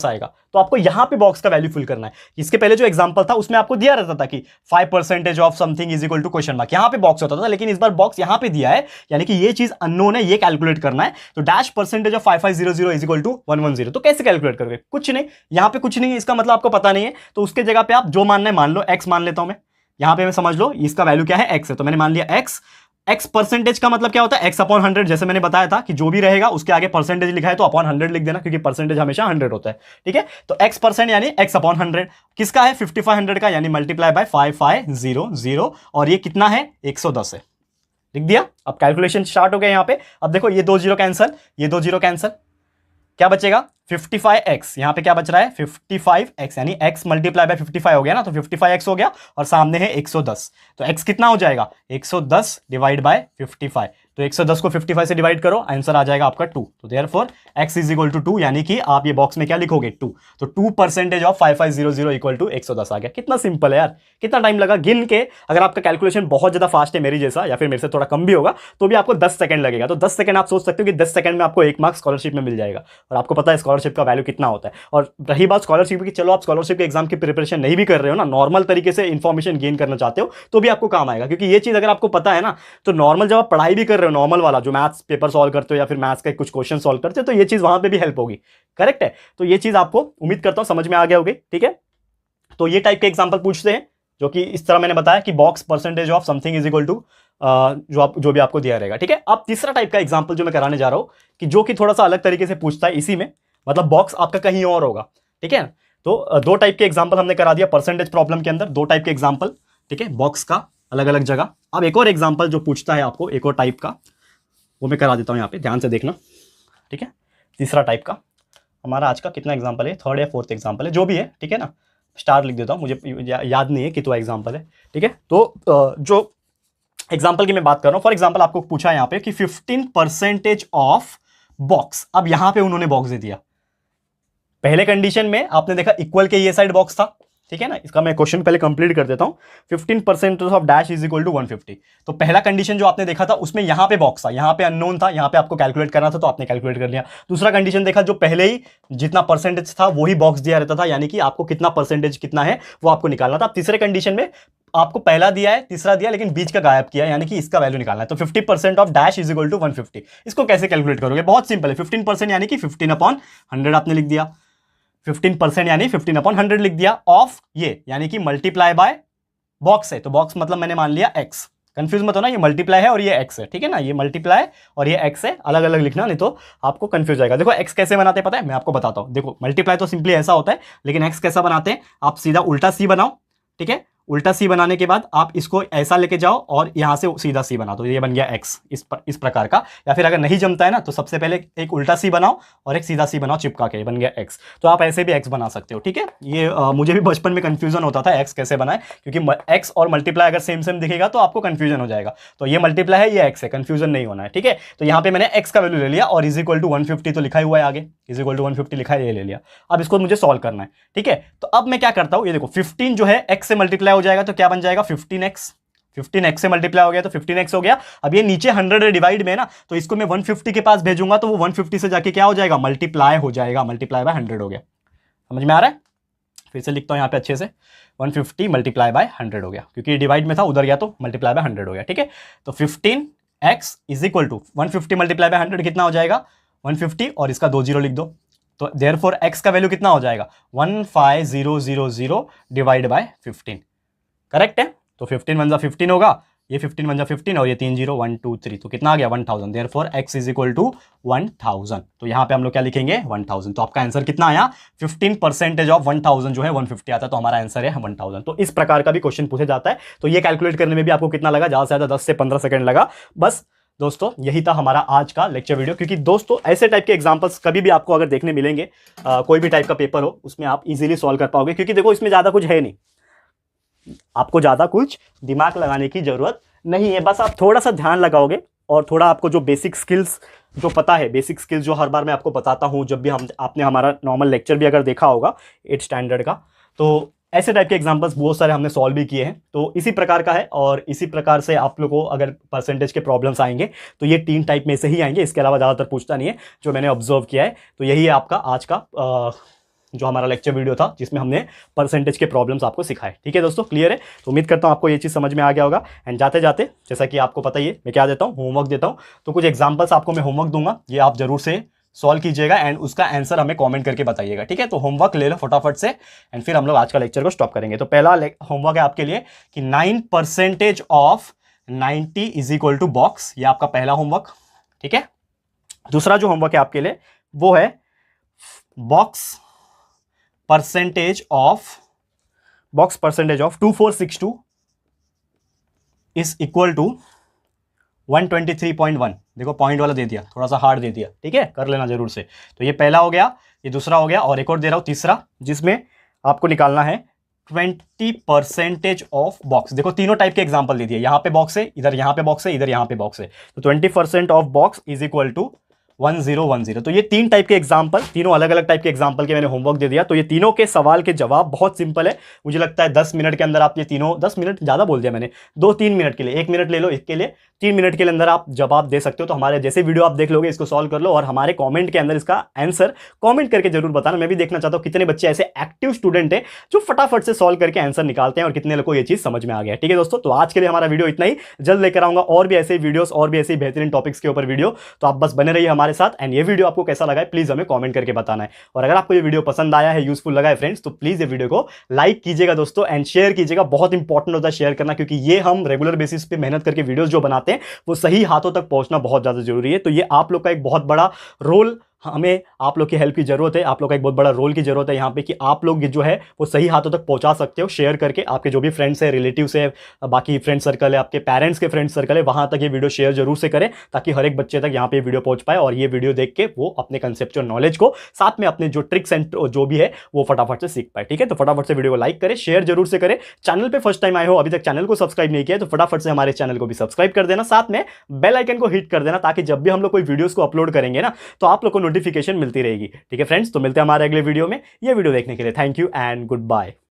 आएगा। तो आपको यहां पे बॉक्स का वैल्यू फिल करना है। इसके पहले जो एग्जांपल था उसमें आपको दिया रहता था कि 5% of something is equal to question mark, यहां पे बॉक्स होता था, लेकिन इस बार बॉक्स यहां पे दिया है, यानी कि ये चीज अननोन है, ये कैलकुलेट करना है। तो dash percentage of 5500 is equal to 110, तो कैसे कैलकुलेट करोगे? कुछ नहीं, यहां पे कुछ नहीं है, इसका मतलब आपको पता नहीं है, तो उसके जगह पे आप जो मानना है मान लो, एक्स मान लेता हूं मैं, यहां पे मैं समझ लो इसका वैल्यू क्या है, एक्स है, तो मैंने मान लिया एक्स। एक्स परसेंटेज का मतलब क्या होता है? एक्स अपॉन 100, जैसे मैंने बताया था कि जो भी रहेगा उसके आगे परसेंटेज लिखा है तो अपॉन 100 लिख देना, क्योंकि परसेंटेज हमेशा 100 होता है, ठीक है। तो एक्स परसेंट यानी एक्स अपॉन 100 किसका है? 5500 का, यानी मल्टीप्लाई बाय 5500, और ये कितना है? 110 है। लिख दिया। अब कैलकुलेशन स्टार्ट हो गया यहां पे। अब देखो ये 2 0 कैंसल, ये 2 0 कैंसल, क्या बचेगा? 55x, यहां पे क्या बच रहा है? 55x, यानी x मल्टीप्लाई बाय 55 हो गया ना, तो 55x हो गया, और सामने है 110, तो x कितना हो जाएगा? 110 डिवाइड बाय 55, तो 110 को 55 से डिवाइड करो, आंसर आ जाएगा आपका 2। तो therefore x is equal to 2, यानी कि आप ये बॉक्स में क्या लिखोगे? 2। तो 2% ऑफ 5500 इक्वल टू 110 आ गया। कितना सिंपल है यार, कितना टाइम लगा गिन के। अगर आपका कैलकुलेशन बहुत ज्यादा फास्ट है मेरी जैसा, या फिर मेरे से थोड़ा कम भी होगा, तो भी आपको 10 सेकंड लगेगा। तो 10 सेकंड आप सोच सकते हो कि 10 सेकंड में आपको 1 मार्क्स स्कॉलरशिप में मिल जाएगा, और आपको पता है स्कॉलरशिप का वैल्यू कितना होता है। और रही बात स्कॉलरशिप की, चलो आप स्कॉलरशिप के एग्जाम की प्रिपरेशन नहीं भी कर रहे हो ना, नॉर्मल तरीके से इंफॉर्मेशन गेन करना चाहते हो, तो भी आपको काम आएगा, क्योंकि ये चीज अगर आपको पता है ना, तो नॉर्मल जब आप पढ़ाई भी कर रहे हो, नॉर्मल वाला जो मैथ्स पेपर सॉल्व करते हो या फिर मैथ्स का कुछ क्वेश्चन सॉल्व करते हो, तो ये चीज वहां पे भी हेल्प होगी। करेक्ट है? तो ये चीज आपको उम्मीद करता हूं समझ में आ गया होगी, ठीक है। तो ये टाइप के एग्जांपल पूछते हैं, जो कि इस तरह मैंने बताया कि box percentage of something is equal to जो भी आपको दिया रहेगा, ठीक है। अब तीसरा टाइप का एग्जांपल जो मैं कराने जा रहा हूं, कि जो कि थोड़ा सा अलग तरीके से पूछता है इसी में, मतलब बॉक्स आपका कहीं और होगा, ठीक है। तो दो टाइप के एग्जांपल हमने करा दिया परसेंटेज प्रॉब्लम के अंदर, दो टाइप के एग्जांपल, ठीक है, बॉक्स का अलग अलग जगह। अब एक और एग्जांपल जो पूछता है आपको, एक और टाइप का, वो मैं करा देता हूं, यहाँ पे ध्यान से देखना, ठीक है। तीसरा टाइप का हमारा आज का कितना एग्जांपल है? 3rd या 4th एग्जांपल है, जो भी है, ठीक है ना। स्टार लिख देता हूं, मुझे याद नहीं है कितना एग्जांपल है, ठीक है। तो जो एग्जांपल की मैं बात कर रहा हूं, फॉर एग्जांपल आपको पूछा है यहाँ पे कि 15% ऑफ बॉक्स। अब यहां पे उन्होंने बॉक्स दे दिया। पहले कंडीशन में आपने देखा इक्वल के ये साइड बॉक्स था, ठीक है ना। इसका मैं क्वेश्चन पहले कंप्लीट कर देता हूं। 15% of dash is equal to 150। तो पहला कंडीशन जो आपने देखा था उसमें यहां पे बॉक्स था, यहां पे अननोन था, यहां पे आपको कैलकुलेट करना था, तो आपने कैलकुलेट कर लिया। दूसरा कंडीशन देखा, जो पहले ही जितना परसेंटेज था वही बॉक्स दिया रहता था, यानी कि आपको कितना परसेंटेज कितना है वो आपको निकालना था। अब तीसरे कंडीशन में आपको पहला दिया है, तीसरा दिया, लेकिन बीच का गायब किया, यानी कि इसका वैल्यू निकालना है। तो 50% of dash is equal to 150। इसको कैसे कैलकुलेट करोगे? बहुत सिंपल है। 15% यानी कि 15 अपॉन 100 आपने लिख दिया, 15% यानी 15 अपॉन 100 लिख दिया, ऑफ ये यानी कि मल्टीप्लाई बाय बॉक्स है, तो बॉक्स मतलब मैंने मान लिया x। कंफ्यूज मत होना, ये मल्टीप्लाई है और ये x है, ठीक है ना। ये मल्टीप्लाई और ये x है, अलग अलग लिखना, नहीं तो आपको कंफ्यूज जाएगा। देखो x कैसे बनाते हैं पता है? मैं आपको बताता हूं। देखो मल्टीप्लाई तो सिंपली ऐसा होता है, लेकिन x कैसा बनाते हैं? आप सीधा उल्टा c बनाओ, ठीक है। उल्टा सी बनाने के बाद आप इसको ऐसा लेके जाओ और यहां से सीधा सी बना दो, ये बन गया x, इस प्रकार का। या फिर अगर नहीं जमता है ना, तो सबसे पहले एक उल्टा सी बनाओ और एक सीधा सी बनाओ चिपका के, बन गया x। तो आप ऐसे भी x बना सकते हो, ठीक है। ये मुझे भी बचपन में कंफ्यूजन होता था x कैसे बनाए, क्योंकि x और मल्टीप्लाई अगर सेम सेम दिखेगा तो आपको कंफ्यूजन हो जाएगा। तो ये मल्टीप्लाई है, ये x है, कंफ्यूजन नहीं होना है, ठीक है। तो यहाँ पे मैंने x का वैल्यू ले लिया और इज इक्वल टू 150 तो लिखा हुआ है आगे, इज इक्वल टू 150 लिखा है, ये ले लिया। अब इसको मुझे सॉल्व करना है, ठीक है। तो अब मैं क्या करता हूं, ये देखो 15 जो है x से मल्टीप्लाई हो जाएगा, तो क्या बन जाएगा? 15x। 15x से मल्टीप्लाई हो गया तो 15x हो गया। अब ये नीचे 100 डिवाइड में है ना, तो इसको मैं 150 के पास भेजूंगा, तो वो 150 से जाके क्या हो जाएगा? मल्टीप्लाई हो जाएगा, मल्टीप्लाई बाय 100 हो गया। समझ में आ रहा है? फिर से लिखता हूं यहां पे अच्छे से, 150 मल्टीप्लाई बाय 100 हो गया, क्योंकि डिवाइड में था, उधर गया तो मल्टीप्लाई बाय 100 हो गया, ठीक है। तो 15x is equal to 150 multiply by 100 कितना हो जाएगा? 150, और इसका 2 0 लिख दो। तो देयरफॉर x का वैल्यू कितना हो जाएगा? 15000 डिवाइड बाय 15। करेक्ट है? तो 15 1 15 होगा, ये 15 1 15 और ये 3 0 1 2 3, तो कितना आ गया? 1000। Therefore x is equal to 1000। तो यहां पे हम लोग क्या लिखेंगे? 1000। तो आपका आंसर कितना आया? 15% ऑफ 1000 जो है 150 आता है, तो हमारा आंसर है 1000। तो इस प्रकार का भी क्वेश्चन पूछा जाता है। तो ये कैलकुलेट करने में भी आपको कितना लगा? ज्यादा से ज्यादा 10 से 15 सेकंड लगा। बस दोस्तों यही था हमारा आज का लेक्चर वीडियो, क्योंकि दोस्तों ऐसे टाइप के एग्जांपल्स कभी भी आपको अगर देखने मिलेंगे, कोई भी टाइप का पेपर हो, उसमें आप इजीली सॉल्व कर पाओगे, क्योंकि देखो इसमें ज्यादा कुछ है नहीं, आपको ज्यादा कुछ दिमाग लगाने की जरूरत नहीं है। बस आप थोड़ा सा ध्यान लगाओगे और थोड़ा आपको जो बेसिक स्किल्स जो पता है, बेसिक स्किल्स जो हर बार मैं आपको बताता हूं, जब भी आपने हमारा नॉर्मल लेक्चर भी अगर देखा होगा 8th स्टैंडर्ड का, तो ऐसे टाइप के एग्जांपल्स बहुत सारे हमने सॉल्व भी किए हैं। तो इसी प्रकार का है, और इसी प्रकार से आप लोगों को अगर परसेंटेज के प्रॉब्लम्स आएंगे तो ये 3 टाइप में से ही आएंगे, इसके अलावा ज़्यादातर पूछता नहीं है, जो मैंने ऑब्जर्व किया है। तो यही है आपका आज का जो हमारा लेक्चर वीडियो था जिसमें हमने परसेंटेज के प्रॉब्लम्स आपको सिखाए। ठीक है दोस्तों, क्लियर है? तो उम्मीद करता हूँ आपको ये चीज़ समझ में आ गया होगा। एंड जाते जाते जैसा कि आपको पता ही है मैं क्या देता हूँ, होमवर्क देता हूँ। तो कुछ एग्जाम्पल्स आपको मैं होमवर्क दूंगा, ये आप जरूर से सॉल्व कीजिएगा एंड उसका आंसर हमें कमेंट करके बताइएगा। ठीक है, तो होमवर्क ले लो फटाफट से एंड फिर हम लोग आज का लेक्चर को स्टॉप करेंगे। तो पहला होमवर्क है आपके लिए कि 9% of 90 is equal to box, ये आपका पहला होमवर्क। ठीक है, दूसरा जो होमवर्क है आपके लिए वो है box percentage of 2462 is equal to 123.1। देखो पॉइंट वाला दे दिया, थोड़ा सा हार्ड दे दिया। ठीक है, कर लेना जरूर से। तो ये पहला हो गया, ये दूसरा हो गया, और एक और दे रहा हूं तीसरा, जिसमें आपको निकालना है 20% ऑफ बॉक्स। देखो तीनों टाइप के एग्जांपल दे दिए, यहां पे बॉक्स है, इधर यहां पे बॉक्स है, इधर यहां पे बॉक्स है। तो 20% of box is equal to 1010। तो ये तीन टाइप के एग्जांपल, तीनों अलग अलग टाइप के एग्जांपल के मैंने होमवर्क दे दिया। तो ये तीनों के सवाल के जवाब बहुत सिंपल है, मुझे लगता है 10 मिनट के अंदर आप ये तीनों, 10 मिनट ज़्यादा बोल दिया मैंने, 2-3 मिनट के लिए, 1 मिनट ले लो इसके लिए, 3 मिनट के अंदर आप जवाब दे सकते हो। तो हमारे जैसे वीडियो आप देख लोगे इसको सॉल्व कर लो और हमारे कॉमेंट के अंदर इसका आंसर कॉमेंट करके जरूर बताना। मैं भी देखना चाहता हूँ कितने बच्चे ऐसे एक्टिव स्टूडेंट है जो फटाफट से सॉल्व करके आंसर निकालते हैं और कितने लोगों को ये चीज़ समझ में आ गया। ठीक है दोस्तों, तो आज के लिए हमारा वीडियो इतना ही, जल्द लेकर आऊंगा और भी ऐसे वीडियोस और भी ऐसे बेहतरीन टॉपिक्स के ऊपर वीडियो। तो आप बस बने रहिए हमारे साथ एंड ये वीडियो आपको कैसा लगा है प्लीज हमें कमेंट करके बताना है। और अगर आपको ये वीडियो पसंद आया है, यूजफुल लगा है फ्रेंड्स, तो प्लीज ये वीडियो को लाइक कीजिएगा दोस्तों एंड शेयर कीजिएगा। बहुत इंपॉर्टेंट होता है शेयर करना, क्योंकि ये हम रेगुलर बेसिस पे मेहनत करके वीडियोस जो बनाते हैं वो सही हाथों तक पहुंचना बहुत ज्यादा जरूरी है। तो ये आप लोग का एक बहुत बड़ा रोल, हमें आप लोग की हेल्प की जरूरत है, आप लोग का एक बहुत बड़ा रोल की जरूरत है यहाँ पे कि आप लोग जो है वो सही हाथों तक पहुंचा सकते हो शेयर करके। आपके जो भी फ्रेंड्स है, रिलेटिव्स है, बाकी फ्रेंड सर्कल है, आपके पेरेंट्स के फ्रेंड सर्कल है, वहां तक ये वीडियो शेयर जरूर से करें ताकि हर एक बच्चे तक यहाँ पे वीडियो पहुंच पाए और ये वीडियो देख के वो अपने कंसेप्चुअल नॉलेज को, साथ में अपने जो ट्रिक्स एंड जो भी है वो फटाफट से सीख पाए। ठीक है, तो फटाफट से वीडियो को लाइक करें, शेयर जरूर से करें। चैनल पे फर्स्ट टाइम आए हो, अभी तक चैनल को सब्सक्राइब नहीं किया तो फटाफट से हमारे चैनल को भी सब्सक्राइब कर देना, साथ में बेल आइकन को हिट कर देना ताकि जब भी हम लोग कोई वीडियोस को अपलोड करेंगे ना तो आप लोग को नोटिफिकेशन मिलती रहेगी। ठीक है फ्रेंड्स, तो मिलते हैं हमारे अगले वीडियो में। ये वीडियो देखने के लिए thank you and good bye.